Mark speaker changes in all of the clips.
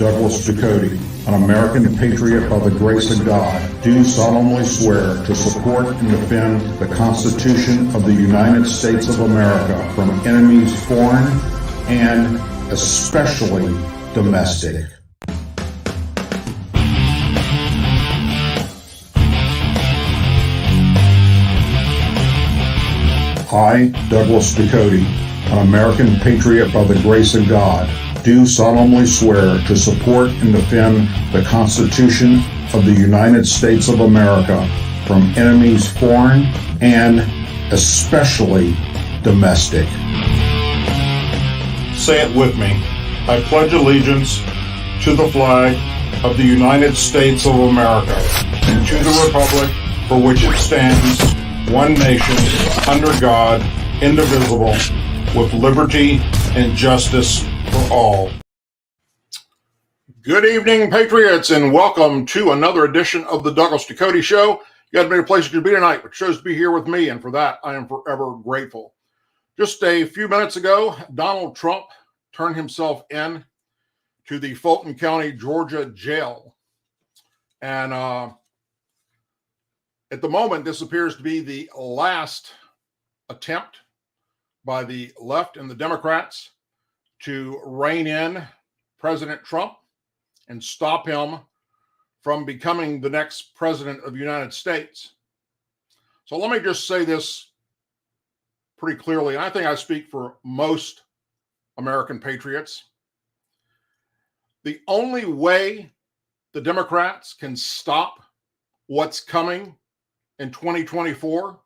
Speaker 1: Douglas Ducote, an American patriot by the grace of God, do solemnly swear to support and defend the Constitution of the United States of America from enemies foreign and especially domestic. I, Douglas Ducote, an American patriot by the grace of God, do solemnly swear to support and defend the Constitution of the United States of America from enemies foreign and especially domestic. Say it with me. I pledge allegiance to the flag of the United States of America and to the republic for which it stands, one nation, under God, indivisible, with liberty and justice for all. Good evening, Patriots, and welcome to another edition of the Douglas Ducote Show. You had a place you could be tonight, but chose to be here with me, and for that, I am forever grateful. Just a few minutes ago, Donald Trump turned himself in to the Fulton County, Georgia jail. And at the moment, this appears to be the last attempt by the left and the Democrats to rein in President Trump and stop him from becoming the next president of the United States. So let me just say this pretty clearly, and I think I speak for most American patriots. The only way the Democrats can stop what's coming in 2024,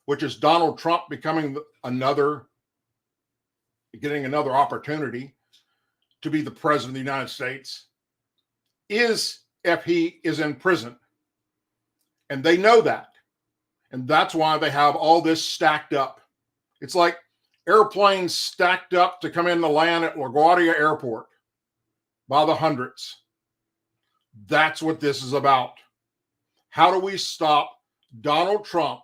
Speaker 1: which is Donald Trump becoming getting another opportunity to be the president of the United States, is if he is in prison. And they know that. And that's why they have all this stacked up. It's like airplanes stacked up to come in to land at LaGuardia Airport by the hundreds. That's what this is about. How do we stop Donald Trump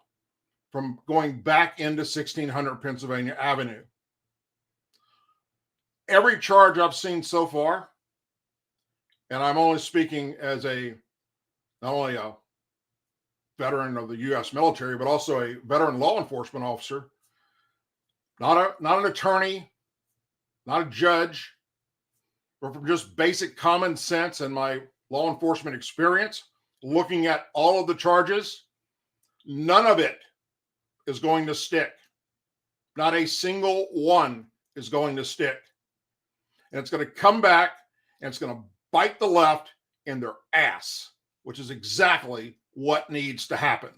Speaker 1: from going back into 1600 Pennsylvania Avenue? Every charge I've seen so far, and I'm only speaking as not only a veteran of the U.S. military, but also a veteran law enforcement officer, not an attorney, not a judge, but from just basic common sense and my law enforcement experience, looking at all of the charges, none of it is going to stick. Not a single one is going to stick. And it's going to come back and it's going to bite the left in their ass, which is exactly what needs to happen.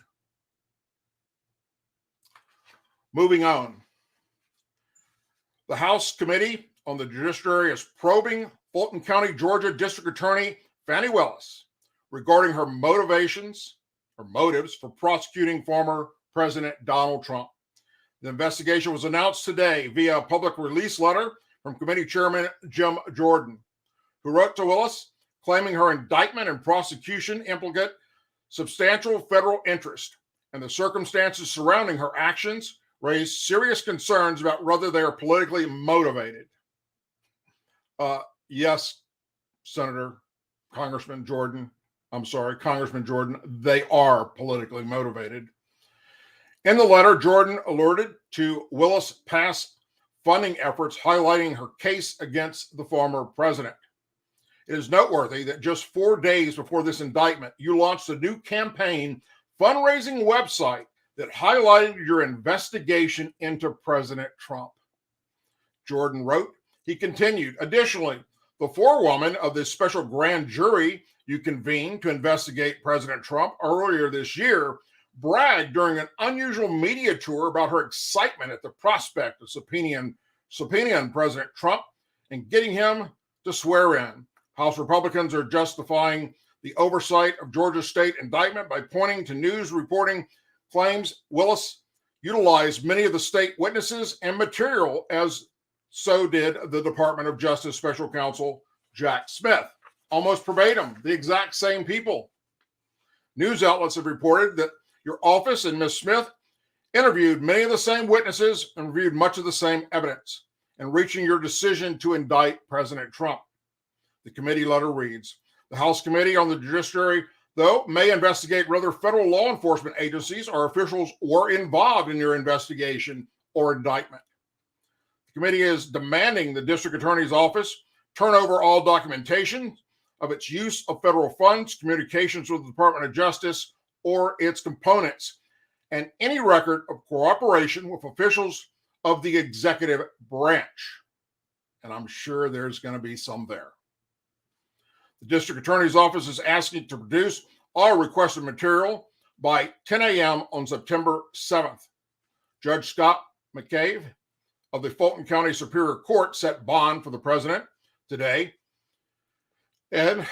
Speaker 1: Moving on. The House Committee on the Judiciary is probing Fulton County, Georgia District Attorney Fani Willis regarding her motives for prosecuting former President Donald Trump. The investigation was announced today via a public release letter from Committee Chairman Jim Jordan, who wrote to Willis claiming her indictment and prosecution implicate substantial federal interest, and the circumstances surrounding her actions raise serious concerns about whether they are politically motivated. Yes, Congressman Jordan, they are politically motivated. In the letter, Jordan alerted to Willis' past funding efforts highlighting her case against the former president. It is noteworthy that just 4 days before this indictment, you launched a new campaign fundraising website that highlighted your investigation into President Trump. Jordan wrote, he continued, additionally, the forewoman of this special grand jury you convened to investigate President Trump earlier this year bragged during an unusual media tour about her excitement at the prospect of subpoenaing President Trump and getting him to swear in. House Republicans are justifying the oversight of Georgia state indictment by pointing to news reporting claims Willis utilized many of the state witnesses and material, as so did the Department of Justice Special Counsel Jack Smith. Almost verbatim, the exact same people. News outlets have reported that your office and Ms. Smith interviewed many of the same witnesses and reviewed much of the same evidence in reaching your decision to indict President Trump. The committee letter reads, the House Committee on the Judiciary, though, may investigate whether federal law enforcement agencies or officials were involved in your investigation or indictment. The committee is demanding the district attorney's office turn over all documentation of its use of federal funds, communications with the Department of Justice or its components, and any record of cooperation with officials of the executive branch. And I'm sure there's going to be some there. The district attorney's office is asking to produce all requested material by 10 a.m. on September 7th. Judge Scott McCabe of the Fulton County Superior Court set bond for the president today. And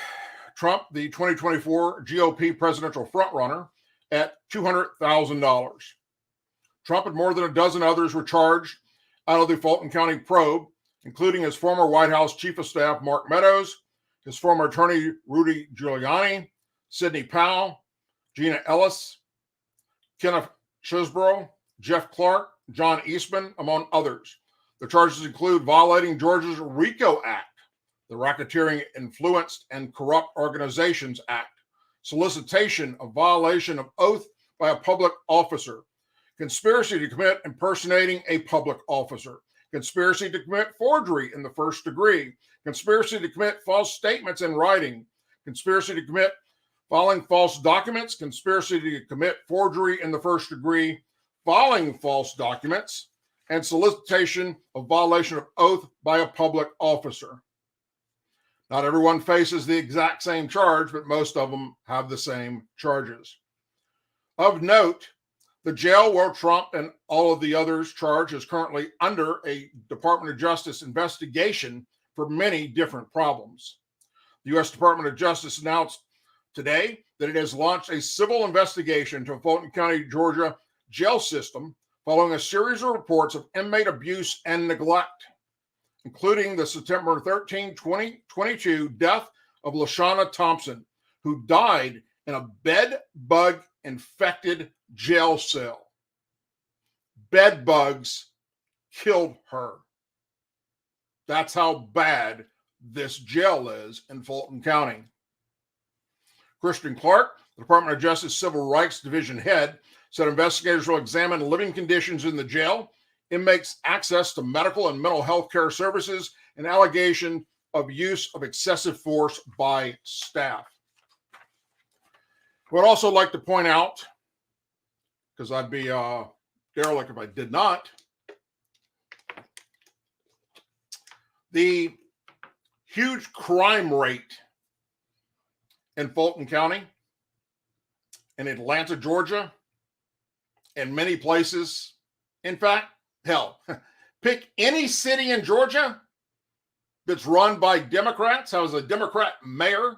Speaker 1: Trump, the 2024 GOP presidential frontrunner, at $200,000. Trump and more than a dozen others were charged out of the Fulton County probe, including his former White House Chief of Staff, Mark Meadows, his former attorney, Rudy Giuliani, Sidney Powell, Gina Ellis, Kenneth Chesbrough, Jeff Clark, John Eastman, among others. The charges include violating Georgia's RICO Act, the Racketeering, Influenced, and Corrupt Organizations Act, solicitation of violation of oath by a public officer, conspiracy to commit impersonating a public officer, conspiracy to commit forgery in the first degree, conspiracy to commit false statements in writing, conspiracy to commit filing false documents, conspiracy to commit forgery in the first degree, filing false documents, and solicitation of violation of oath by a public officer. Not everyone faces the exact same charge, but most of them have the same charges. Of note, the jail where Trump and all of the others charged is currently under a Department of Justice investigation for many different problems. The U.S. Department of Justice announced today that it has launched a civil investigation to Fulton County, Georgia jail system following a series of reports of inmate abuse and neglect, including the September 13, 2022 death of LaShawna Thompson, who died in a bed bug infected jail cell. Bed bugs killed her. That's how bad this jail is in Fulton County. Christian Clark, the Department of Justice Civil Rights Division head, said investigators will examine living conditions in the jail, inmates' access to medical and mental health care services, and allegation of use of excessive force by staff. I would also like to point out, because I'd be derelict if I did not, the huge crime rate in Fulton County, in Atlanta, Georgia, and many places. In fact, hell, pick any city in Georgia that's run by Democrats, has a Democrat mayor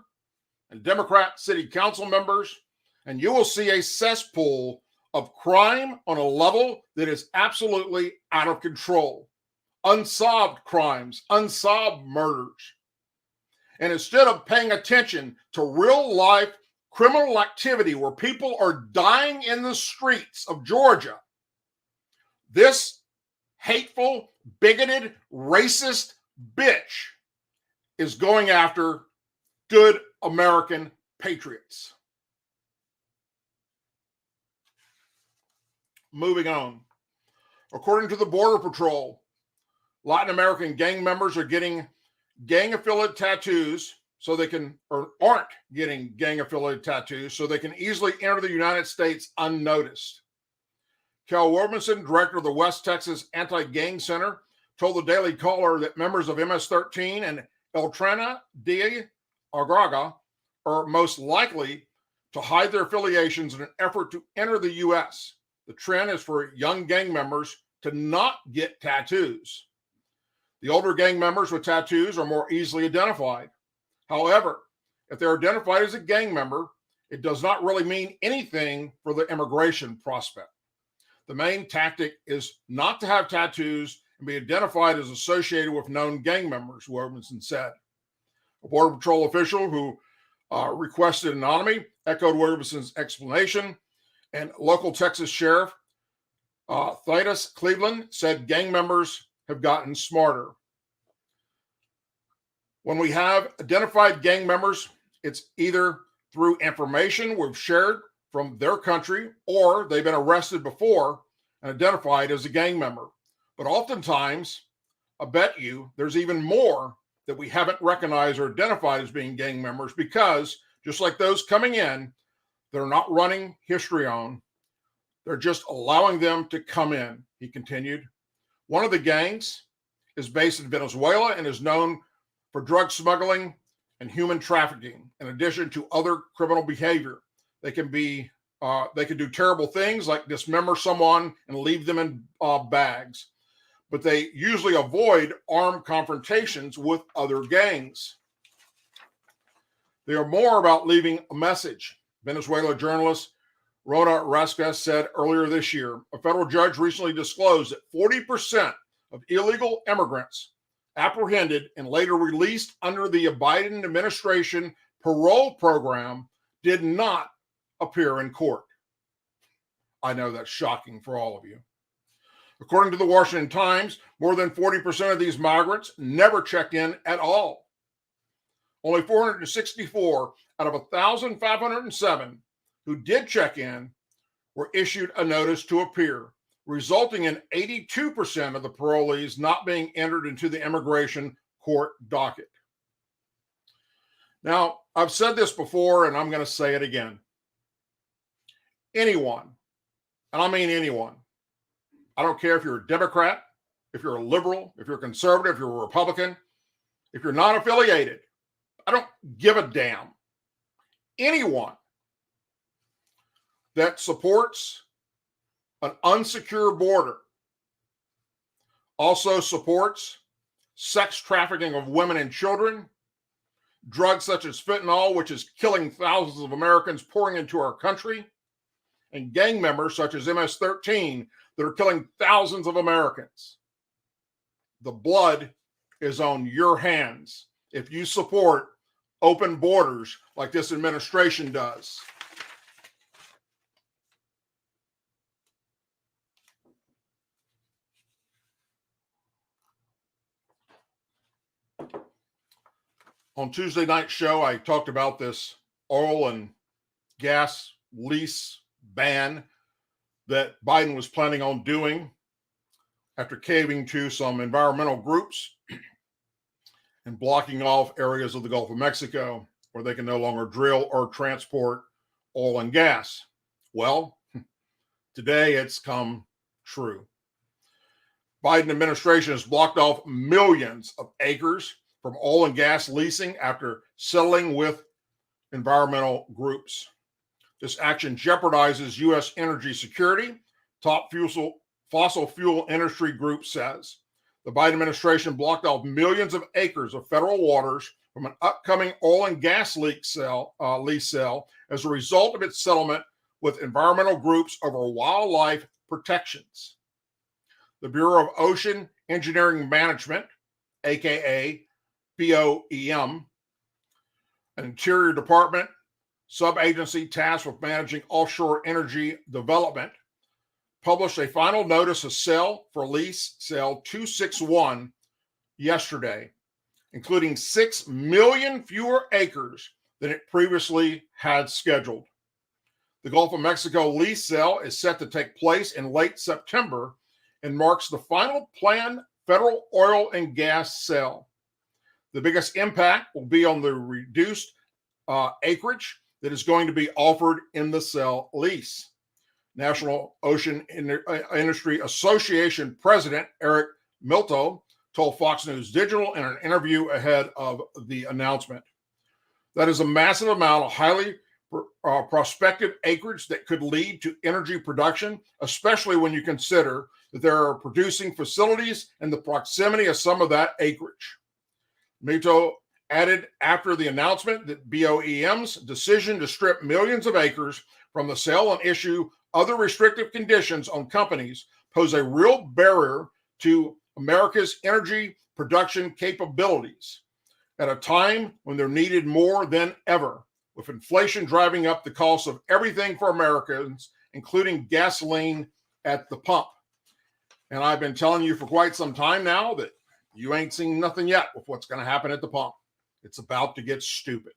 Speaker 1: and Democrat city council members, and you will see a cesspool of crime on a level that is absolutely out of control. Unsolved crimes, unsolved murders. And instead of paying attention to real life criminal activity where people are dying in the streets of Georgia, this hateful, bigoted, racist bitch is going after good American patriots. Moving on. According to the Border Patrol, Latin American gang members are getting gang-affiliated tattoos so they can, or aren't getting gang-affiliated tattoos so they can easily enter the United States unnoticed. Kel Williamson, director of the West Texas Anti-Gang Center, told the Daily Caller that members of MS-13 and El Trena de Argaga are most likely to hide their affiliations in an effort to enter the U.S. The trend is for young gang members to not get tattoos. The older gang members with tattoos are more easily identified. However, if they're identified as a gang member, it does not really mean anything for the immigration prospect. The main tactic is not to have tattoos and be identified as associated with known gang members, Williamson said. A Border Patrol official who requested anonymity echoed Williamson's explanation, and local Texas Sheriff Titus Cleveland said gang members have gotten smarter. When we have identified gang members, it's either through information we've shared from their country or they've been arrested before and identified as a gang member. But oftentimes, I bet you there's even more that we haven't recognized or identified as being gang members because, just like those coming in, they're not running history on. They're just allowing them to come in, he continued. One of the gangs is based in Venezuela and is known for drug smuggling and human trafficking, in addition to other criminal behavior. They can do terrible things like dismember someone and leave them in bags, but they usually avoid armed confrontations with other gangs. They are more about leaving a message. Venezuela journalist Rona Rasquez said earlier this year, a federal judge recently disclosed that 40% of illegal immigrants apprehended and later released under the Biden administration parole program did not appear in court. I know that's shocking for all of you. According to the Washington Times, more than 40% of these migrants never checked in at all. Only 464 out of 1,507 who did check in were issued a notice to appear, resulting in 82% of the parolees not being entered into the immigration court docket. Now, I've said this before, and I'm going to say it again. Anyone, and I mean anyone, I don't care if you're a Democrat, if you're a liberal, if you're a conservative, if you're a Republican, if you're not affiliated, I don't give a damn. Anyone that supports an unsecure border also supports sex trafficking of women and children, drugs such as fentanyl, which is killing thousands of Americans pouring into our country, and gang members such as MS-13 that are killing thousands of Americans. The blood is on your hands if you support open borders like this administration does. On Tuesday night's show, I talked about this oil and gas lease ban that Biden was planning on doing after caving to some environmental groups and blocking off areas of the Gulf of Mexico where they can no longer drill or transport oil and gas. Well, today it's come true. Biden administration has blocked off millions of acres from oil and gas leasing after settling with environmental groups. This action jeopardizes U.S. energy security, top fossil fuel industry group says. The Biden administration blocked off millions of acres of federal waters from an upcoming oil and gas lease sale as a result of its settlement with environmental groups over wildlife protections. The Bureau of Ocean Engineering Management, aka BOEM, an Interior Department sub-agency tasked with managing offshore energy development, published a final notice of sale for lease sale 261 yesterday, including 6 million fewer acres than it previously had scheduled. The Gulf of Mexico lease sale is set to take place in late September and marks the final planned federal oil and gas sale. The biggest impact will be on the reduced acreage that is going to be offered in the sale lease. National Ocean Industry Association President Eric Milto told Fox News Digital in an interview ahead of the announcement. That is a massive amount of highly prospective acreage that could lead to energy production, especially when you consider that there are producing facilities in the proximity of some of that acreage. Milto added after the announcement that BOEM's decision to strip millions of acres from the sale and issue other restrictive conditions on companies pose a real barrier to America's energy production capabilities at a time when they're needed more than ever, with inflation driving up the cost of everything for Americans, including gasoline at the pump. And I've been telling you for quite some time now that you ain't seen nothing yet with what's going to happen at the pump. It's about to get stupid.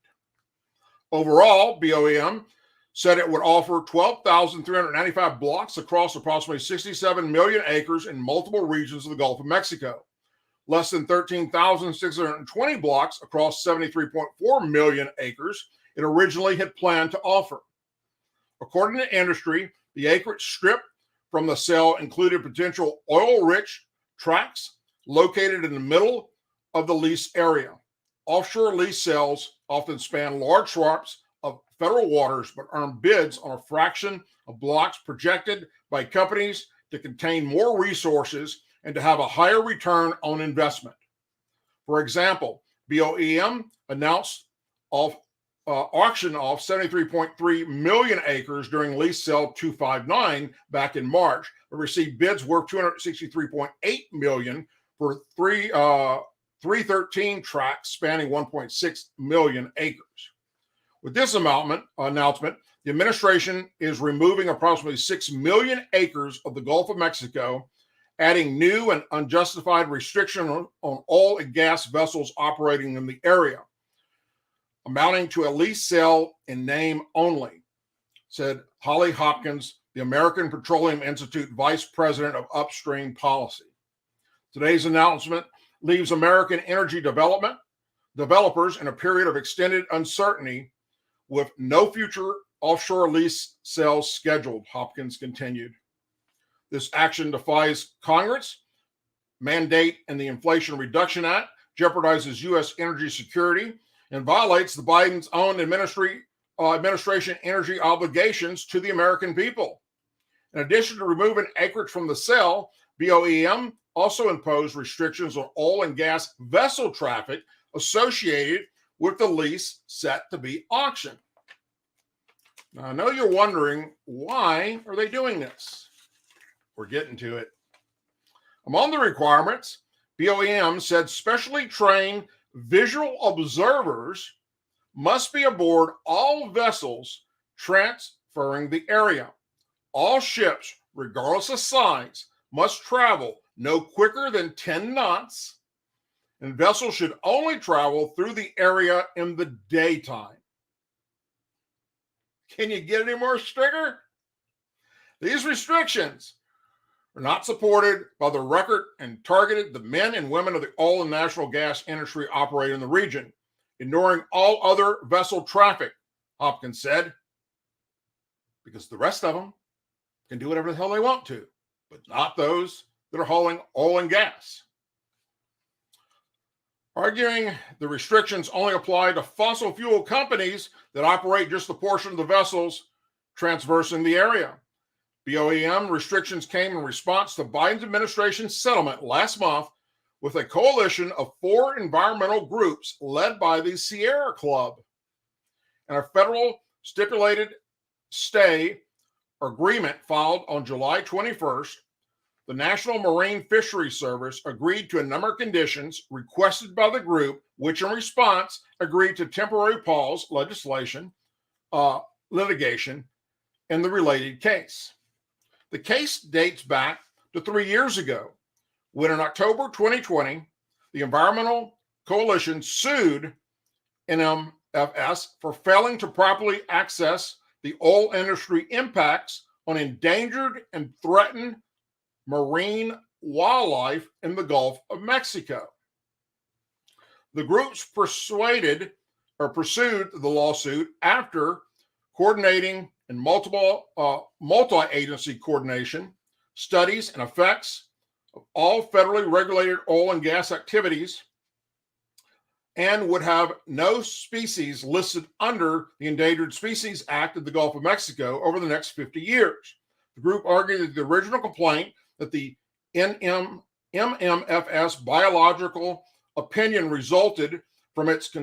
Speaker 1: Overall, BOEM said it would offer 12,395 blocks across approximately 67 million acres in multiple regions of the Gulf of Mexico, less than 13,620 blocks across 73.4 million acres it originally had planned to offer. According to industry, the acreage strip from the sale included potential oil-rich tracts located in the middle of the lease area. Offshore lease sales often span large swaths of federal waters, but earn bids on a fraction of blocks projected by companies to contain more resources and to have a higher return on investment. For example, BOEM announced auction off 73.3 million acres during lease sale 259 back in March, but received bids worth 263.8 million for 313 tracts spanning 1.6 million acres. With this announcement, the administration is removing approximately 6 million acres of the Gulf of Mexico, adding new and unjustified restriction on oil and gas vessels operating in the area, amounting to a lease sale in name only, said Holly Hopkins, the American Petroleum Institute Vice President of Upstream Policy. Today's announcement leaves American energy developers in a period of extended uncertainty with no future offshore lease sales scheduled, Hopkins continued. This action defies Congress' mandate in the Inflation Reduction Act, jeopardizes U.S. energy security, and violates the Biden's own administration energy obligations to the American people. In addition to removing acreage from the sale, BOEM also imposed restrictions on oil and gas vessel traffic associated with the lease set to be auctioned. Now, I know you're wondering, why are they doing this? We're getting to it. Among the requirements, BOEM said specially trained visual observers must be aboard all vessels transferring the area. All ships, regardless of size, must travel no quicker than 10 knots, and vessels should only travel through the area in the daytime. Can you get any more stricter? These restrictions are not supported by the record and targeted the men and women of the oil and natural gas industry operating in the region, ignoring all other vessel traffic, Hopkins said, because the rest of them can do whatever the hell they want to, but not those that are hauling oil and gas. Arguing the restrictions only apply to fossil fuel companies that operate just a portion of the vessels transversing the area. BOEM restrictions came in response to Biden's administration's settlement last month with a coalition of 4 environmental groups led by the Sierra Club. And a federal stipulated stay agreement filed on July 21st, the National Marine Fisheries Service agreed to a number of conditions requested by the group, which in response agreed to temporary pause litigation in the related case. The case dates back to 3 years ago, when in October 2020, the Environmental Coalition sued NMFS for failing to properly assess the oil industry impacts on endangered and threatened marine wildlife in the Gulf of Mexico. The groups pursued the lawsuit after coordinating in multi-agency coordination, studies and effects of all federally regulated oil and gas activities, and would have no species listed under the Endangered Species Act of the Gulf of Mexico over the next 50 years. The group argued that the original complaint that the MMFS biological opinion resulted from its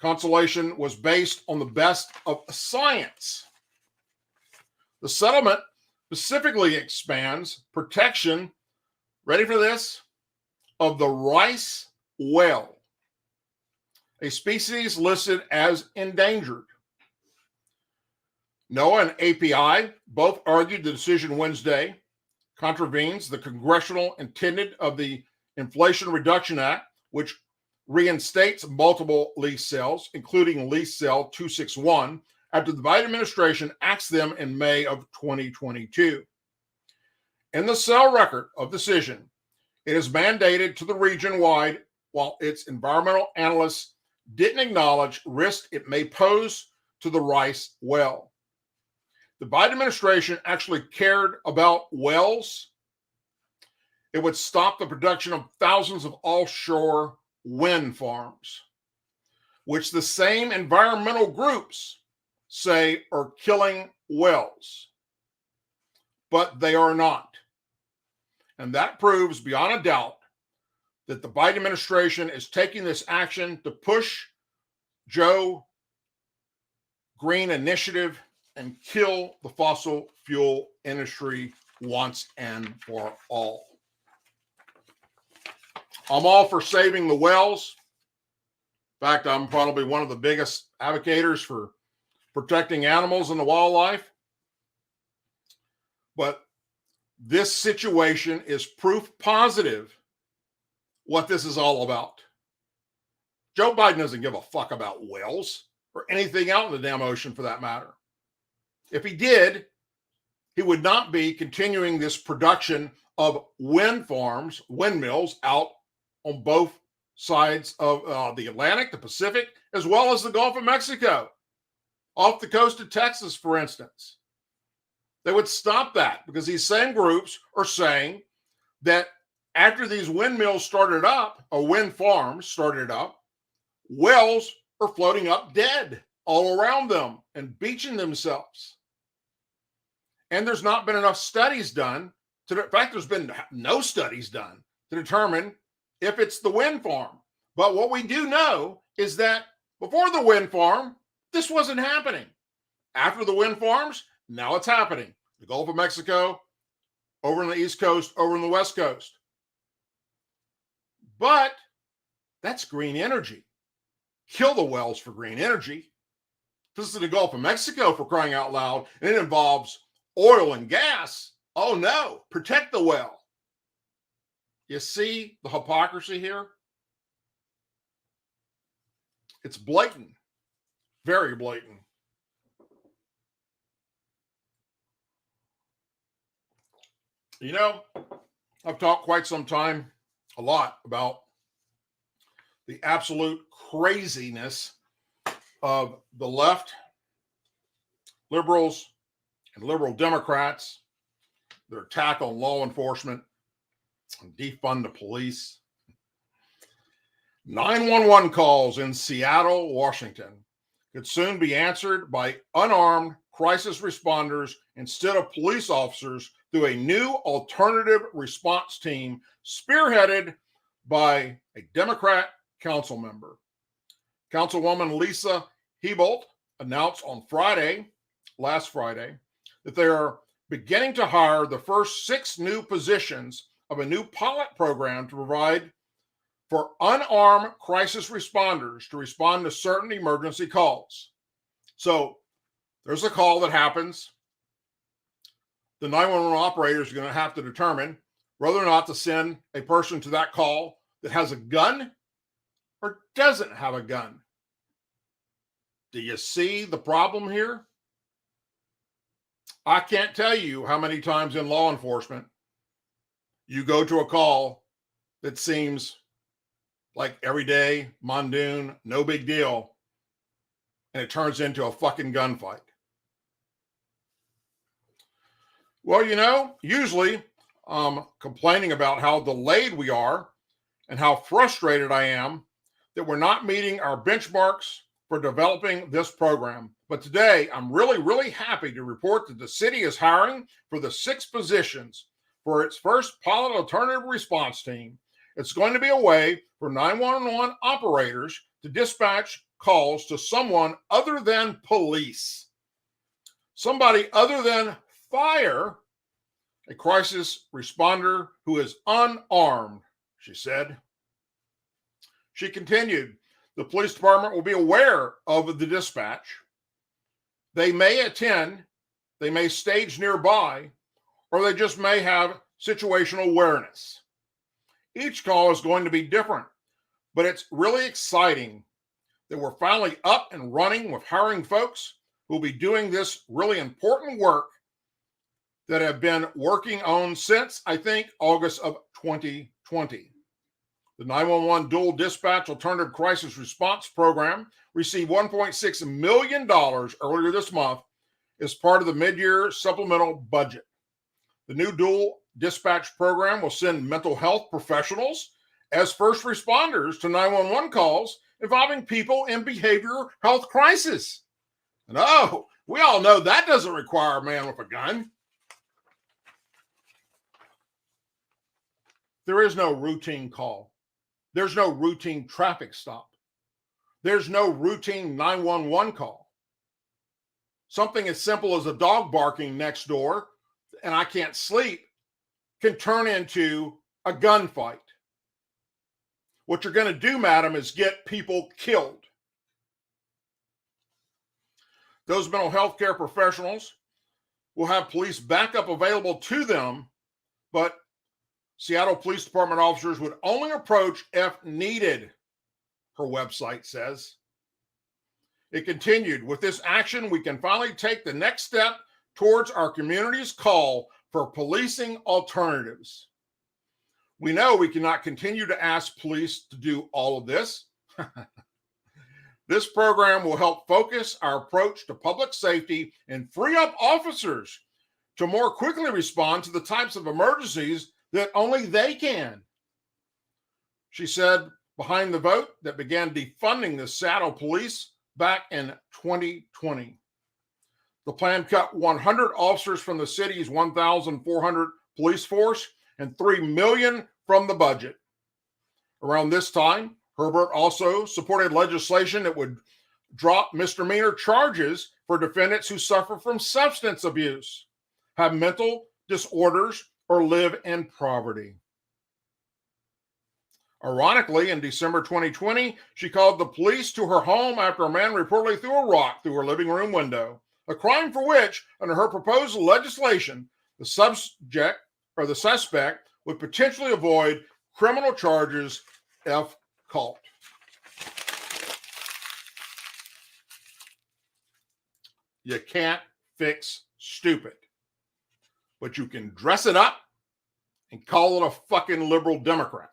Speaker 1: consolation was based on the best of science. The settlement specifically expands protection, ready for this, of the rice whale, a species listed as endangered. NOAA and API both argued the decision Wednesday contravenes the congressional intent of the Inflation Reduction Act, which reinstates multiple lease sales, including lease sale 261, after the Biden administration axed them in May of 2022. In the sale record of decision, it is mandated to the region-wide, while its environmental analysts didn't acknowledge risk it may pose to the rice well. The Biden administration actually cared about wells. It would stop the production of thousands of offshore wind farms, which the same environmental groups say are killing wells, but they are not. And that proves beyond a doubt that the Biden administration is taking this action to push Joe Green initiative and kill the fossil fuel industry once and for all. I'm all for saving the wells. In fact, I'm probably one of the biggest advocates for protecting animals and the wildlife. But this situation is proof positive what this is all about. Joe Biden doesn't give a fuck about whales or anything out in the damn ocean for that matter. If he did, he would not be continuing this production of wind farms, windmills out on both sides of the Atlantic, the Pacific, as well as the Gulf of Mexico, off the coast of Texas, for instance. They would stop that because these same groups are saying that after these windmills started up, or wind farms started up, whales are floating up dead all around them and beaching themselves. And there's not been enough studies done. In fact, there's been no studies done to determine if it's the wind farm. But what we do know is that before the wind farm, this wasn't happening. After the wind farms, now it's happening. The Gulf of Mexico, over on the East Coast, over on the West Coast. But that's green energy. Kill the wells for green energy. This is the Gulf of Mexico, for crying out loud, and it involves oil and gas. Oh no, protect the well. You see the hypocrisy here? It's blatant, very blatant. You know, I've talked quite some time, a lot, about the absolute craziness of the left, liberals, and liberal Democrats, their attack on law enforcement and defund the police. 911 calls in Seattle, Washington could soon be answered by unarmed crisis responders instead of police officers through a new alternative response team spearheaded by a Democrat council member. Councilwoman Lisa Hebelt announced on last Friday, that they are beginning to hire the first 6 new positions of a new pilot program to provide for unarmed crisis responders to respond to certain emergency calls. So there's a call that happens. The 911 operators are going to have to determine whether or not to send a person to that call that has a gun or doesn't have a gun. Do you see the problem here? I can't tell you how many times in law enforcement you go to a call that seems like everyday, mundane, no big deal, and it turns into a fucking gunfight. Well, you know, usually I'm complaining about how delayed we are and how frustrated I am that we're not meeting our benchmarks for developing this program. But today, I'm really, really happy to report that the city is hiring for the 6 positions for its first pilot alternative response team. It's going to be a way for 911 operators to dispatch calls to someone other than police, somebody other than fire, a crisis responder who is unarmed, she said. She continued, the police department will be aware of the dispatch. They may attend, they may stage nearby, or they just may have situational awareness. Each call is going to be different, But it's really exciting that we're finally up and running with hiring folks who will be doing this really important work that have been working on since, I think, August of 2020. The 911 Dual Dispatch Alternative Crisis Response Program received $1.6 million earlier this month as part of the mid-year supplemental budget. The new Dual Dispatch program will send mental health professionals as first responders to 911 calls involving people in behavioral health crisis. And we all know that doesn't require a man with a gun. There is no routine call. There's no routine traffic stop. There's no routine 911 call. Something as simple as a dog barking next door and I can't sleep can turn into a gunfight. What you're going to do, madam, is get people killed. Those mental health care professionals will have police backup available to them, but Seattle Police Department officers would only approach if needed, her website says. It continued, with this action, we can finally take the next step towards our community's call for policing alternatives. We know we cannot continue to ask police to do all of this. This program will help focus our approach to public safety and free up officers to more quickly respond to the types of emergencies that only they can. She said behind the vote that began defunding the Seattle police back in 2020. The plan cut 100 officers from the city's 1,400 police force and $3 million from the budget. Around this time, Herbert also supported legislation that would drop misdemeanor charges for defendants who suffer from substance abuse, have mental disorders, or live in poverty. Ironically, in December 2020, she called the police to her home after a man reportedly threw a rock through her living room window, a crime for which, under her proposed legislation, the suspect would potentially avoid criminal charges if caught. You can't fix stupid, but you can dress it up and call it a fucking liberal Democrat.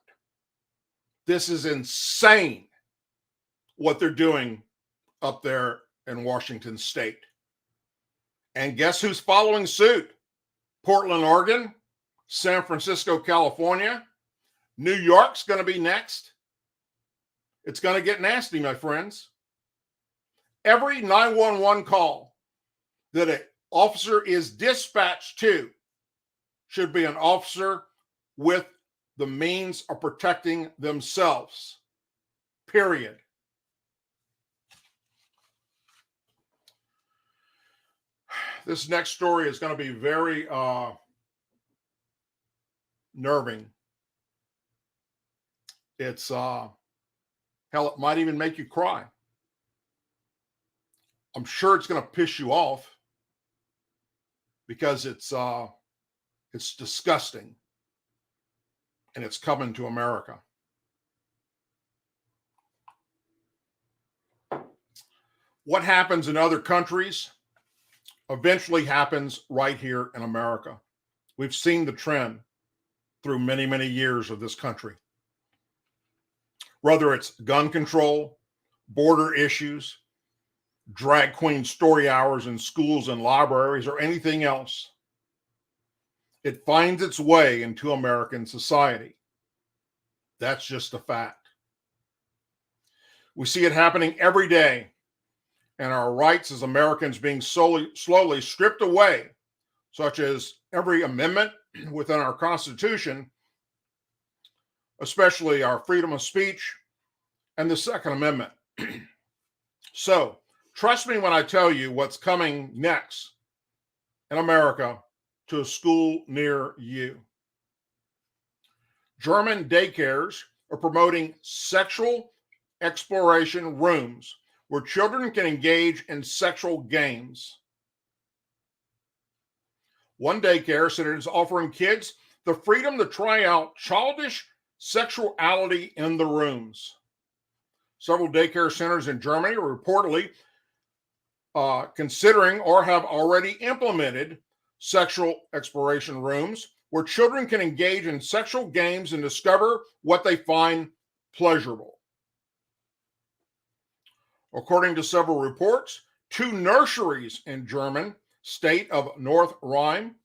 Speaker 1: This is insane what they're doing up there in Washington State. And guess who's following suit? Portland, Oregon, San Francisco, California, New York's going to be next. It's going to get nasty, my friends. Every 911 call that an officer is dispatched to should be an officer with the means of protecting themselves. Period. This next story is going to be very nerving. It's hell, it might even make you cry. I'm sure it's going to piss you off because it's disgusting, and it's coming to America. What happens in other countries eventually happens right here in America. We've seen the trend through many, many years of this country. Whether it's gun control, border issues, drag queen story hours in schools and libraries, or anything else, it finds its way into American society. That's just a fact. We see it happening every day, and our rights as Americans being slowly stripped away, such as every amendment within our Constitution, especially our freedom of speech and the Second Amendment. So, trust me when I tell you what's coming next in America to a school near you. German daycares are promoting sexual exploration rooms where children can engage in sexual games. One daycare said it is offering kids the freedom to try out childish sexuality in the rooms. Several daycare centers in Germany are reportedly considering or have already implemented sexual exploration rooms where children can engage in sexual games and discover what they find pleasurable. According to several reports, 2 nurseries in German state of North Rhine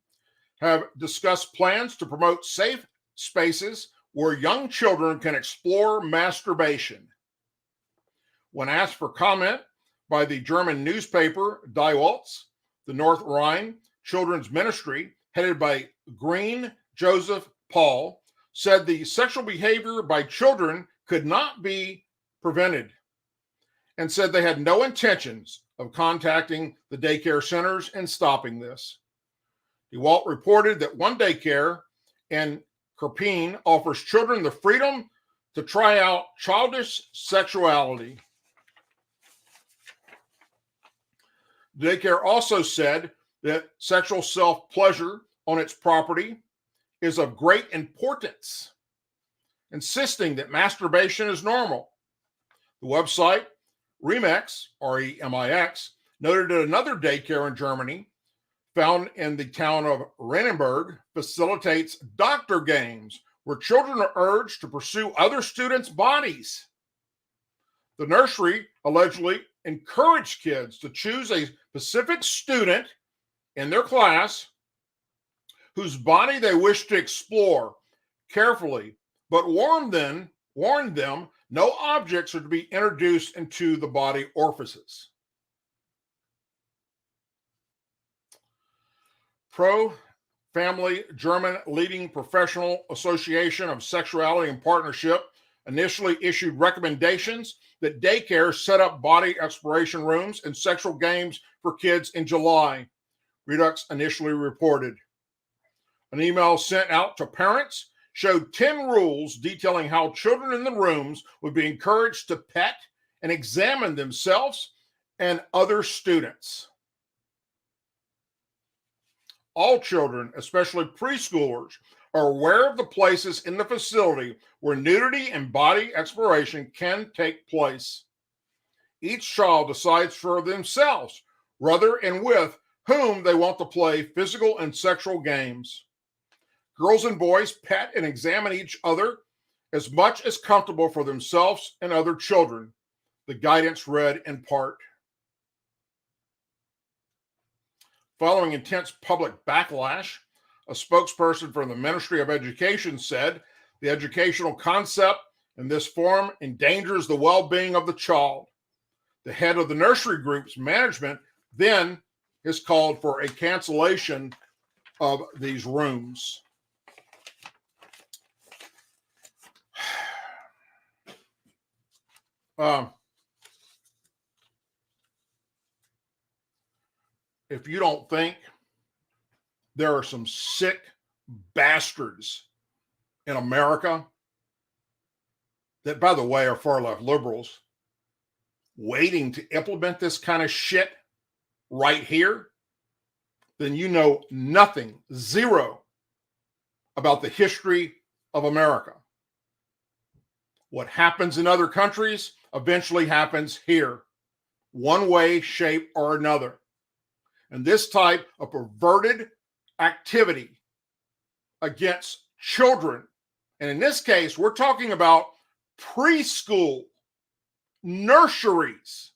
Speaker 1: have discussed plans to promote safe spaces where young children can explore masturbation. When asked for comment by the German newspaper Die Welt, the North Rhine Children's Ministry, headed by Green Joseph Paul, said the sexual behavior by children could not be prevented and said they had no intentions of contacting the daycare centers and stopping this. DeWalt reported that one daycare in Kirpine offers children the freedom to try out childish sexuality. The daycare also said that sexual self-pleasure on its property is of great importance, insisting that masturbation is normal. The website Remix, R-E-M-I-X, noted that another daycare in Germany, found in the town of Rennenberg, facilitates doctor games where children are urged to pursue other students' bodies. The nursery allegedly encouraged kids to choose a specific student in their class whose body they wish to explore carefully, but warned them no objects are to be introduced into the body orifices. Pro-family German leading professional association of sexuality and partnership initially issued recommendations that daycare set up body exploration rooms and sexual games for kids in July, Redux initially reported. An email sent out to parents showed 10 rules detailing how children in the rooms would be encouraged to pet and examine themselves and other students. All children, especially preschoolers, are aware of the places in the facility where nudity and body exploration can take place. Each child decides for themselves whether and with whom they want to play physical and sexual games. Girls and boys pet and examine each other as much as comfortable for themselves and other children, the guidance read in part. Following intense public backlash, a spokesperson from the Ministry of Education said the educational concept in this form endangers the well-being of the child. The head of the nursery group's management then has called for a cancellation of these rooms. If you don't think there are some sick bastards in America that, by the way, are far left liberals waiting to implement this kind of shit right here, then you know nothing, zero, about the history of America. What happens in other countries eventually happens here, one way, shape, or another. And this type of perverted activity against children, and in this case, we're talking about preschool, nurseries,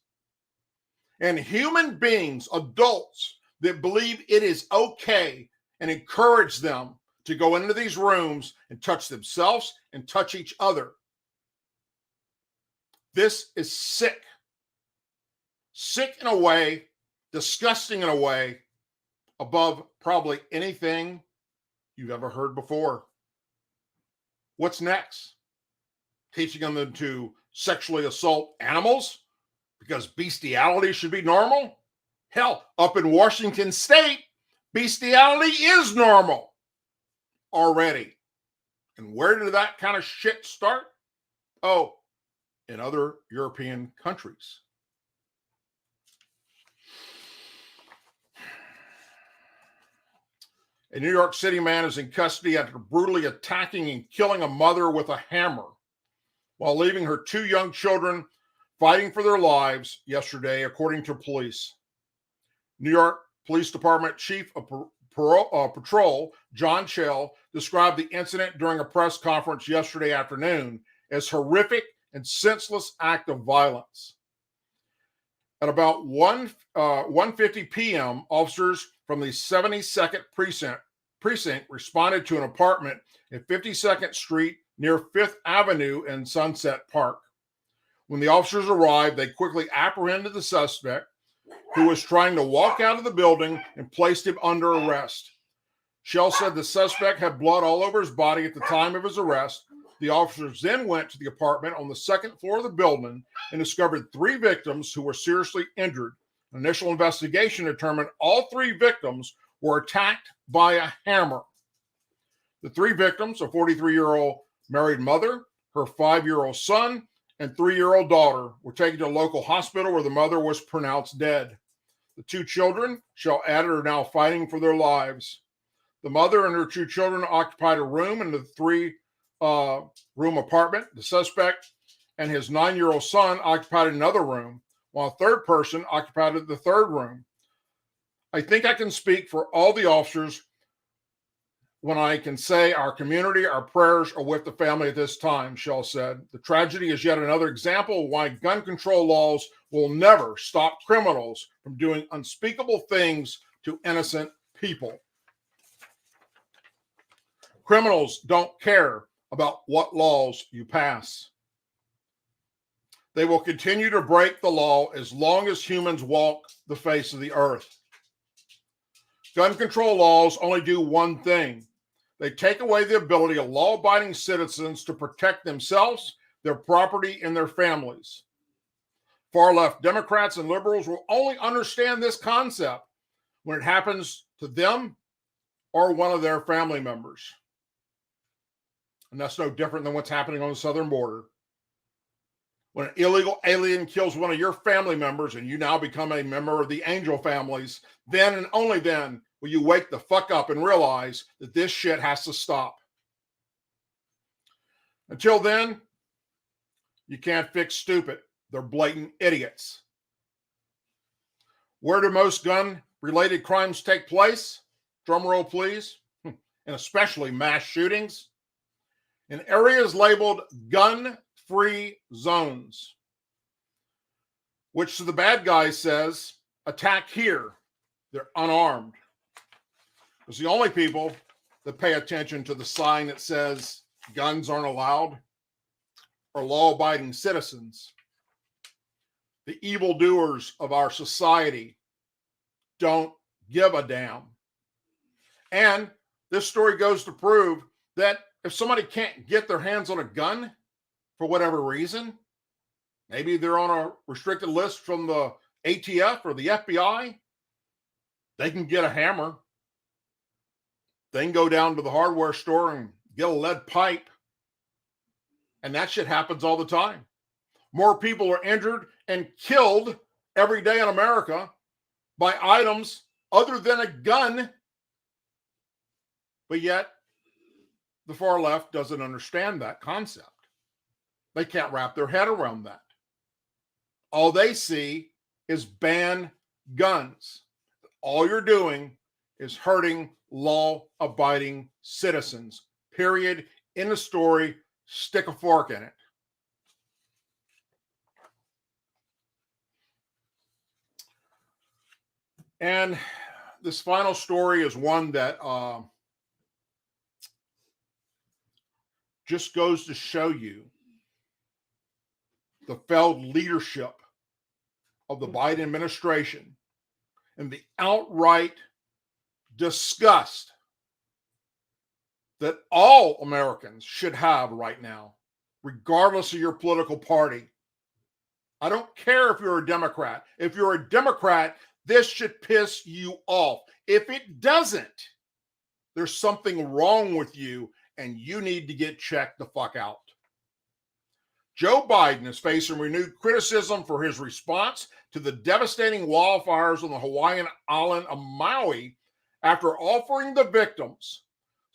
Speaker 1: and human beings, adults that believe it is okay and encourage them to go into these rooms and touch themselves and touch each other. This is sick. Sick in a way, disgusting in a way, above probably anything you've ever heard before. What's next? Teaching them to sexually assault animals because bestiality should be normal? Hell, up in Washington State, bestiality is normal already. And where did that kind of shit start? Oh, in other European countries. A New York City man is in custody after brutally attacking and killing a mother with a hammer while leaving her 2 young children fighting for their lives yesterday, according to police. New York Police Department Chief of Patrol, John Chell, described the incident during a press conference yesterday afternoon as horrific and senseless act of violence. At about 1:50 p.m., officers from the 72nd precinct responded to an apartment at 52nd Street near 5th Avenue in Sunset Park. When the officers arrived, they quickly apprehended the suspect, who was trying to walk out of the building, and placed him under arrest. Shell said the suspect had blood all over his body at the time of his arrest. The officers then went to the apartment on the second floor of the building and discovered 3 victims who were seriously injured. An initial investigation determined all 3 victims were attacked by a hammer. The 3 victims, a 43-year-old married mother, her 5-year-old son, and 3-year-old daughter, were taken to a local hospital where the mother was pronounced dead. The 2 children, Shell added, are now fighting for their lives. The mother and her 2 children occupied a room in the 3-room apartment. The suspect and his 9-year-old son occupied another room, while a third person occupied the 3rd room. I think I can speak for all the officers when I can say our community, our prayers are with the family at this time, Shell said. The tragedy is yet another example of why gun control laws will never stop criminals from doing unspeakable things to innocent people. Criminals don't care about what laws you pass. They will continue to break the law as long as humans walk the face of the earth. Gun control laws only do one thing. They take away the ability of law-abiding citizens to protect themselves, their property, and their families. Far-left Democrats and liberals will only understand this concept when it happens to them or one of their family members. And that's no different than what's happening on the southern border. When an illegal alien kills one of your family members and you now become a member of the angel families, then and only then will you wake the fuck up and realize that this shit has to stop. Until then, you can't fix stupid. They're blatant idiots. Where do most gun-related crimes take place? Drum roll, please. And especially mass shootings. In areas labeled gun-free zones, which the bad guy says, attack here. They're unarmed. It's the only people that pay attention to the sign that says guns aren't allowed are law-abiding citizens. The evildoers of our society don't give a damn. And this story goes to prove that if somebody can't get their hands on a gun for whatever reason, maybe they're on a restricted list from the ATF or the FBI, they can get a hammer. They can go down to the hardware store and get a lead pipe. And that shit happens all the time. More people are injured and killed every day in America by items other than a gun. But yet, the far left doesn't understand that concept. They can't wrap their head around that. All they see is ban guns. All you're doing is hurting law-abiding citizens. Period. In the story, stick a fork in it. And this final story is one that just goes to show you the failed leadership of the Biden administration and the outright disgust that all Americans should have right now, regardless of your political party. I don't care if you're a Democrat. If you're a Democrat, this should piss you off. If it doesn't, there's something wrong with you and you need to get checked the fuck out. Joe Biden is facing renewed criticism for his response to the devastating wildfires on the Hawaiian island of Maui after offering the victims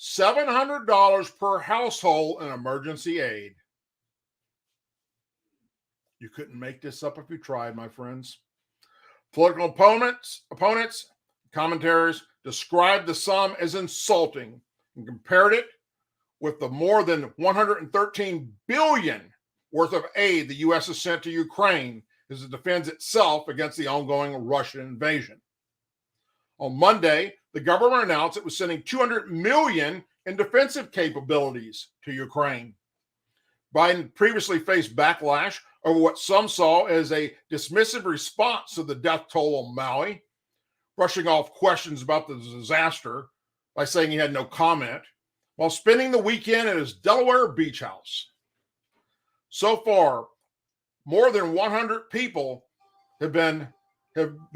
Speaker 1: $700 per household in emergency aid. You couldn't make this up if you tried, my friends. Political opponents, commentators described the sum as insulting and compared it with the more than 113 billion worth of aid the U.S. has sent to Ukraine as it defends itself against the ongoing Russian invasion. On Monday, the government announced it was sending $200 million in defensive capabilities to Ukraine. Biden previously faced backlash over what some saw as a dismissive response to the death toll on Maui, brushing off questions about the disaster by saying he had no comment, while spending the weekend at his Delaware beach house. So far, more than 100 people have been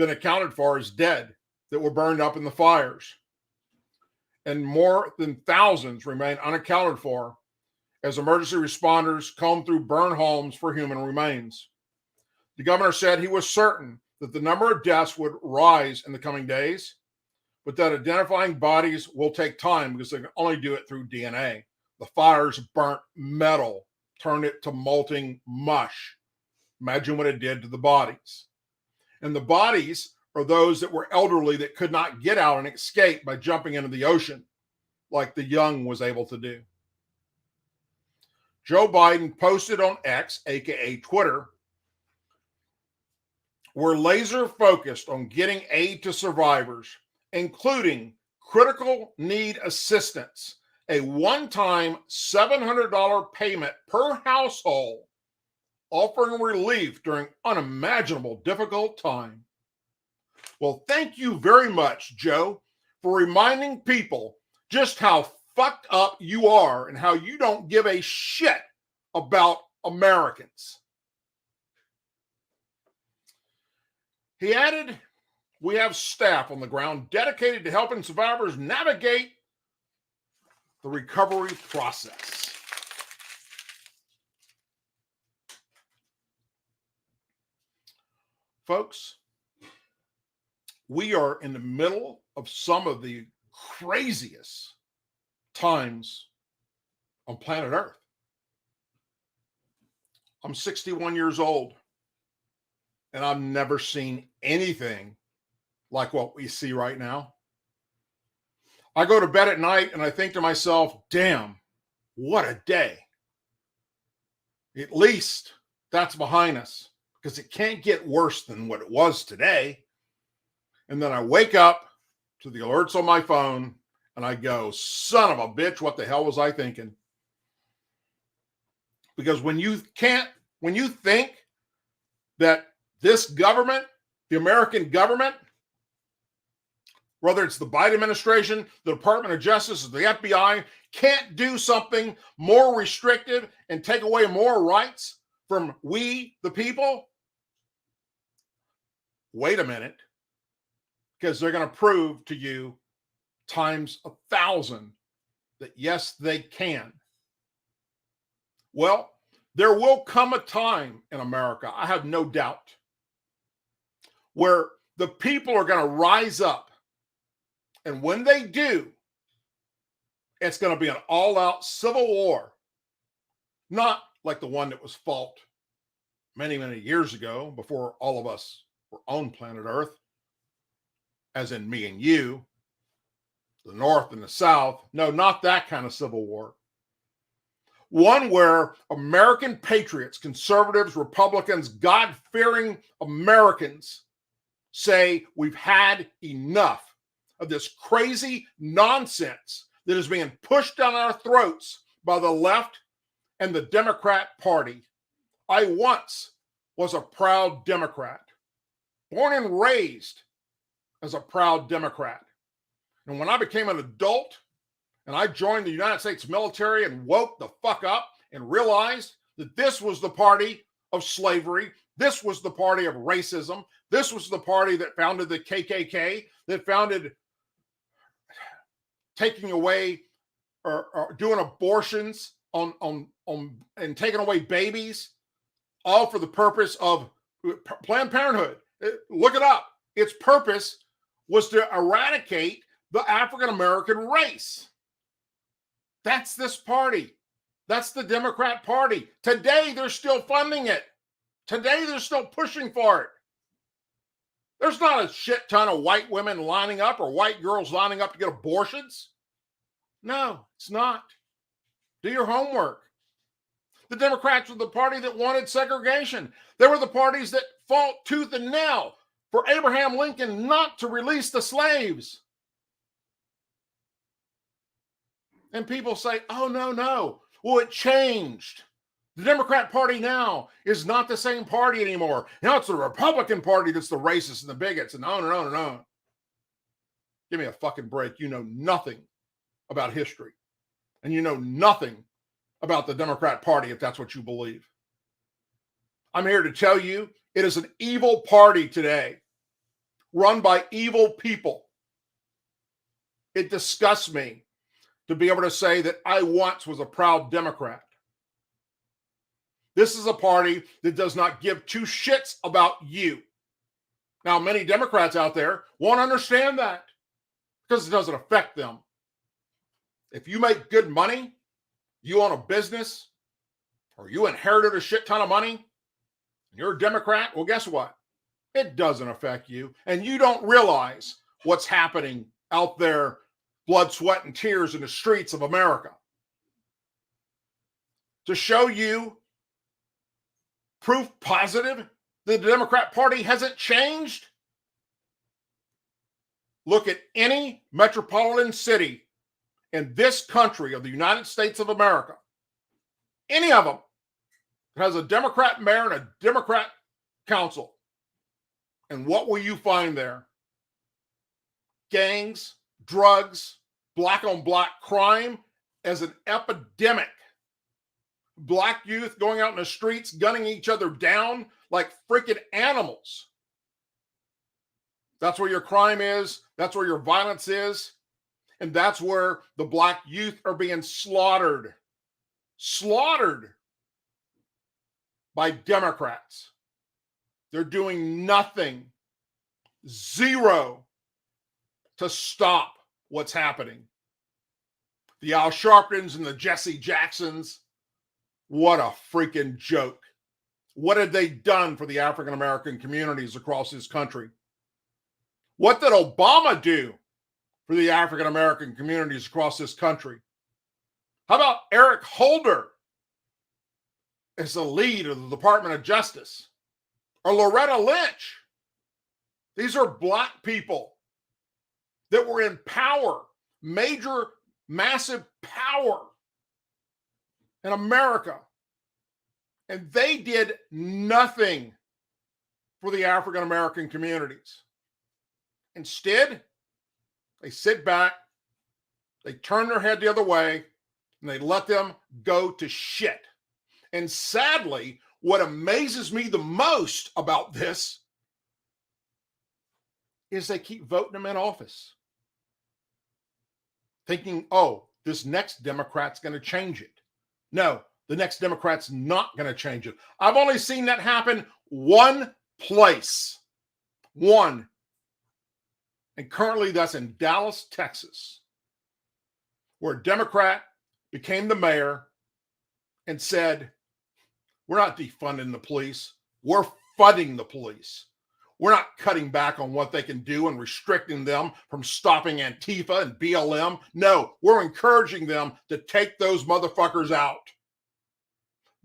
Speaker 1: accounted for as dead that were burned up in the fires, and more than thousands remain unaccounted for as emergency responders comb through burned homes for human remains. The governor said he was certain that the number of deaths would rise in the coming days, but that identifying bodies will take time because they can only do it through DNA. The fires burnt metal, turned it to molting mush. Imagine what it did to the bodies. And the bodies are those that were elderly that could not get out and escape by jumping into the ocean, like the young was able to do. Joe Biden posted on X, aka Twitter, "We're laser focused on getting aid to survivors, including critical need assistance, a one-time $700 payment per household, offering relief during unimaginable difficult time." Well, thank you very much, Joe, for reminding people just how fucked up you are and how you don't give a shit about Americans. He added, "We have staff on the ground dedicated to helping survivors navigate the recovery process." Folks, we are in the middle of some of the craziest times on planet Earth. I'm 61 years old, and I've never seen anything like what we see right now. I go to bed at night and I think to myself, damn, what a day. At least that's behind us, because it can't get worse than what it was today. And then I wake up to the alerts on my phone and I go, son of a bitch, what the hell was I thinking? Because when you think that this government, the American government, whether it's the Biden administration, the Department of Justice, or the FBI, can't do something more restrictive and take away more rights from we, the people, wait a minute, because they're going to prove to you times 1,000 that yes, they can. Well, there will come a time in America, I have no doubt, where the people are going to rise up. And when they do, it's going to be an all-out civil war. Not like the one that was fought many, many years ago before all of us were on planet Earth, as in me and you, the North and the South. No, not that kind of civil war. One where American patriots, conservatives, Republicans, God-fearing Americans say we've had enough of this crazy nonsense that is being pushed down our throats by the left and the Democrat Party. I once was a proud Democrat, born and raised as a proud Democrat. And when I became an adult and I joined the United States military and woke the fuck up and realized that this was the party of slavery, this was the party of racism, this was the party that founded the KKK, that founded taking away or doing abortions on and taking away babies, all for the purpose of Planned Parenthood. Look it up. Its purpose was to eradicate the African-American race. That's this party. That's the Democrat Party. Today, they're still funding it. Today, they're still pushing for it. There's not a shit ton of white women lining up or white girls lining up to get abortions. No, it's not. Do your homework. The Democrats were the party that wanted segregation. They were the parties that fought tooth and nail for Abraham Lincoln not to release the slaves. And people say, oh, no. Well, it changed. The Democrat Party now is not the same party anymore. Now it's the Republican Party that's the racists and the bigots and on and on and on. Give me a fucking break. You know nothing about history. And you know nothing about the Democrat Party if that's what you believe. I'm here to tell you it is an evil party today, run by evil people. It disgusts me to be able to say that I once was a proud Democrat. This is a party that does not give two shits about you. Now, many Democrats out there won't understand that because it doesn't affect them. If you make good money, you own a business, or you inherited a shit ton of money, and you're a Democrat, well, guess what? It doesn't affect you, and you don't realize what's happening out there, blood, sweat, and tears in the streets of America. To show you proof positive that the Democrat Party hasn't changed, look at any metropolitan city in this country of the United States of America, any of them that has a Democrat mayor and a Democrat council. And what will you find there? Gangs, drugs, black on black crime as an epidemic. Black youth going out in the streets, gunning each other down like freaking animals. That's where your crime is. That's where your violence is. And that's where the black youth are being slaughtered. Slaughtered by Democrats. They're doing nothing, zero, to stop what's happening. The Al Sharptons and the Jesse Jacksons, what a freaking joke. What had they done for the African American communities across this country? What did Obama do for the African American communities across this country? How about Eric Holder as the lead of the Department of Justice? Or Loretta Lynch? These are black people that were in power, major, massive power in America. And they did nothing for the African American communities. Instead, they sit back, they turn their head the other way, and they let them go to shit. And sadly, what amazes me the most about this is they keep voting them in office, thinking, oh, this next Democrat's going to change it. No, the next Democrat's not going to change it. I've only seen that happen one place. One. And currently that's in Dallas, Texas, where a Democrat became the mayor and said, we're not defunding the police. We're funding the police. We're not cutting back on what they can do and restricting them from stopping Antifa and BLM. No, we're encouraging them to take those motherfuckers out.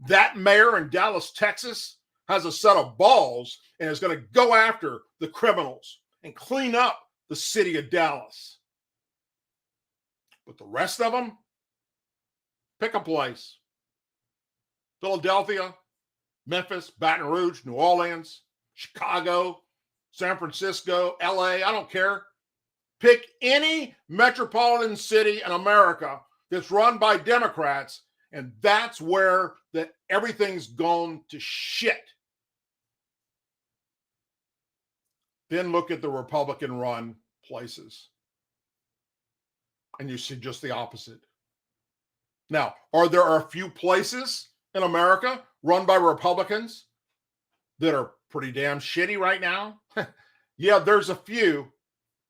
Speaker 1: That mayor in Dallas, Texas, has a set of balls and is going to go after the criminals and clean up the city of Dallas. But the rest of them, pick a place. Philadelphia, Memphis, Baton Rouge, New Orleans, Chicago, San Francisco, LA, I don't care. Pick any metropolitan city in America that's run by Democrats, and that's where everything's gone to shit. Then look at the Republican-run places, and you see just the opposite. Now, are there a few places in America run by Republicans that are pretty damn shitty right now? Yeah, there's a few.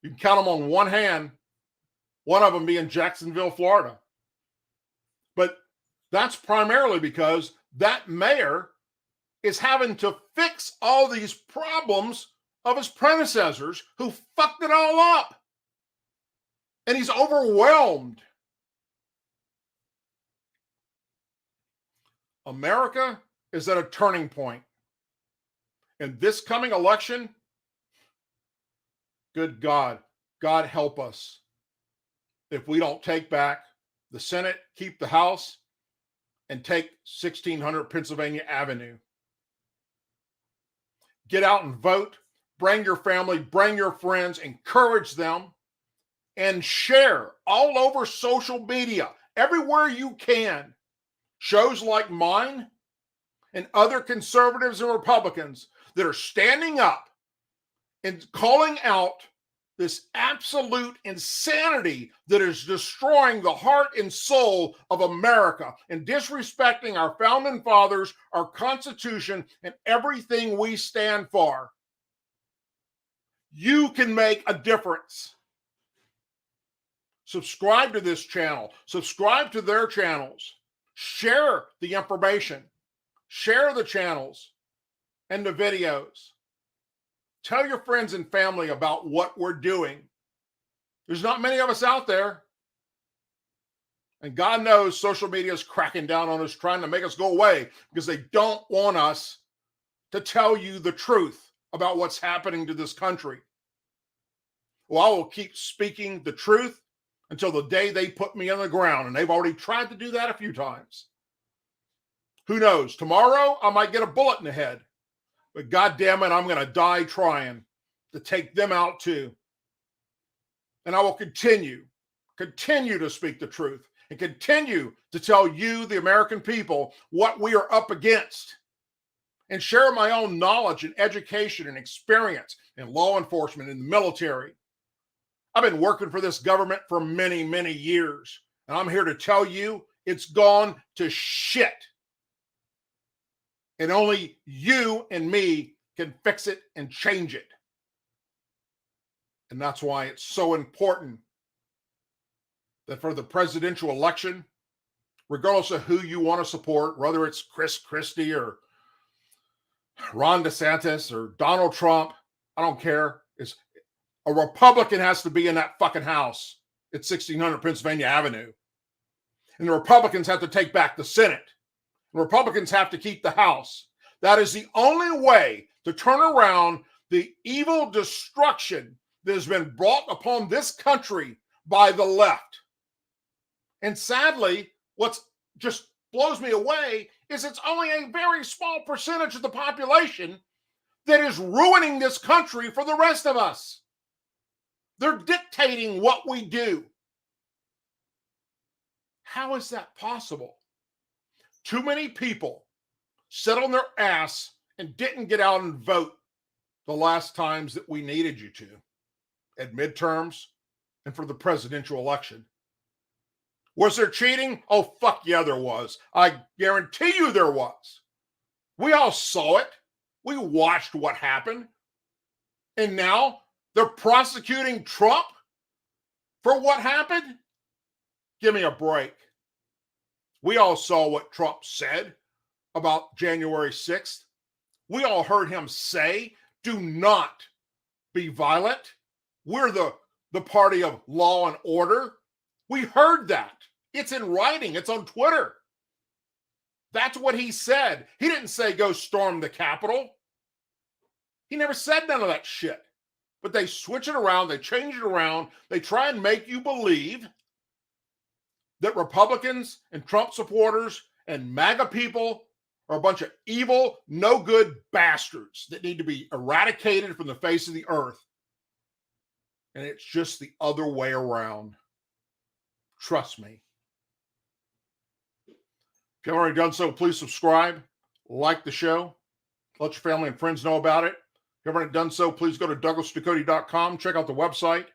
Speaker 1: You can count them on one hand, one of them being Jacksonville, Florida. But that's primarily because that mayor is having to fix all these problems of his predecessors who fucked it all up. And he's overwhelmed. America is at a turning point. And this coming election, good God, God help us if we don't take back the Senate, keep the House, and take 1600 Pennsylvania Avenue. Get out and vote. Bring your family, bring your friends, encourage them, and share all over social media, everywhere you can. Shows like mine and other conservatives and Republicans that are standing up and calling out this absolute insanity that is destroying the heart and soul of America and disrespecting our founding fathers, our Constitution, and everything we stand for. You can make a difference. Subscribe to this channel. Subscribe to their channels. Share the information. Share the channels and the videos. Tell your friends and family about what we're doing. There's not many of us out there. And God knows social media is cracking down on us, trying to make us go away because they don't want us to tell you the truth about what's happening to this country. Well, I will keep speaking the truth until the day they put me on the ground. And they've already tried to do that a few times. Who knows? Tomorrow, I might get a bullet in the head. But God damn it, I'm going to die trying to take them out too. And I will continue to speak the truth and continue to tell you, the American people, what we are up against and share my own knowledge and education and experience in law enforcement and the military. I've been working for this government for many, many years, and I'm here to tell you it's gone to shit. And only you and me can fix it and change it. And that's why it's so important that for the presidential election, regardless of who you want to support, whether it's Chris Christie or Ron DeSantis or Donald Trump, I don't care. It's a Republican has to be in that fucking house at 1600 Pennsylvania Avenue. And the Republicans have to take back the Senate. The Republicans have to keep the House. That is the only way to turn around the evil destruction that has been brought upon this country by the left. And sadly, what just blows me away is it's only a very small percentage of the population that is ruining this country for the rest of us. They're dictating what we do. How is that possible? Too many people sat on their ass and didn't get out and vote the last times that we needed you to, at midterms and for the presidential election. Was there cheating? Oh, fuck yeah, there was. I guarantee you there was. We all saw it. We watched what happened. And now they're prosecuting Trump for what happened? Give me a break. We all saw what Trump said about January 6th. We all heard him say, do not be violent. We're the party of law and order. We heard that. It's in writing. It's on Twitter. That's what he said. He didn't say go storm the Capitol. He never said none of that shit. But they switch it around. They change it around. They try and make you believe that Republicans and Trump supporters and MAGA people are a bunch of evil, no good bastards that need to be eradicated from the face of the earth. And it's just the other way around. Trust me. If you haven't already done so, please subscribe, like the show, let your family and friends know about it. If you haven't already done so, please go to DouglasDucote.com, check out the website.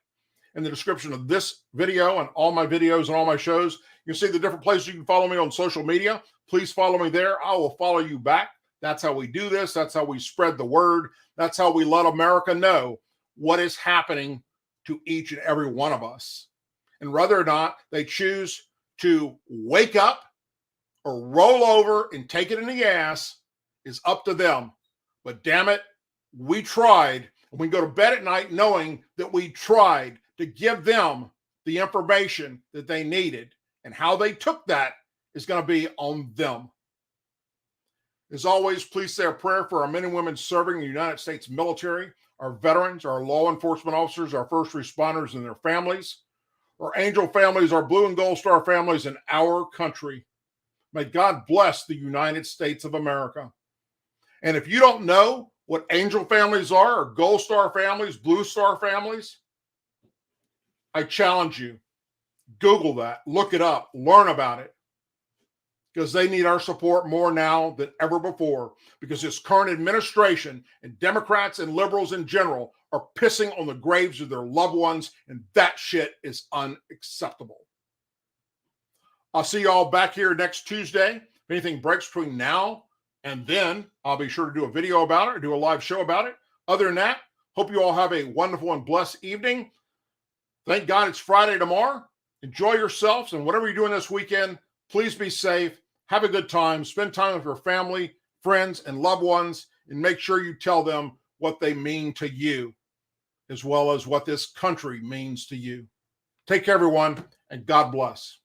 Speaker 1: In the description of this video and all my videos and all my shows, you can see the different places you can follow me on social media. Please follow me there. I will follow you back. That's how we do this. That's how we spread the word. That's how we let America know what is happening to each and every one of us. And whether or not they choose to wake up or roll over and take it in the ass is up to them. But damn it, we tried. We go to bed at night knowing that we tried to give them the information that they needed, and how they took that is going to be on them. As always, please say a prayer for our men and women serving in the United States military, our veterans, our law enforcement officers, our first responders and their families, our angel families, our blue and gold star families in our country. May God bless the United States of America. And if you don't know what angel families are, or gold star families, blue star families, I challenge you, Google that, look it up, learn about it, because they need our support more now than ever before, because this current administration and Democrats and liberals in general are pissing on the graves of their loved ones, and that shit is unacceptable. I'll see y'all back here next Tuesday. If anything breaks between now and then, I'll be sure to do a video about it or do a live show about it. Other than that, hope you all have a wonderful and blessed evening. Thank God it's Friday tomorrow. Enjoy yourselves, and whatever you're doing this weekend, please be safe. Have a good time. Spend time with your family, friends, and loved ones, and make sure you tell them what they mean to you, as well as what this country means to you. Take care, everyone, and God bless.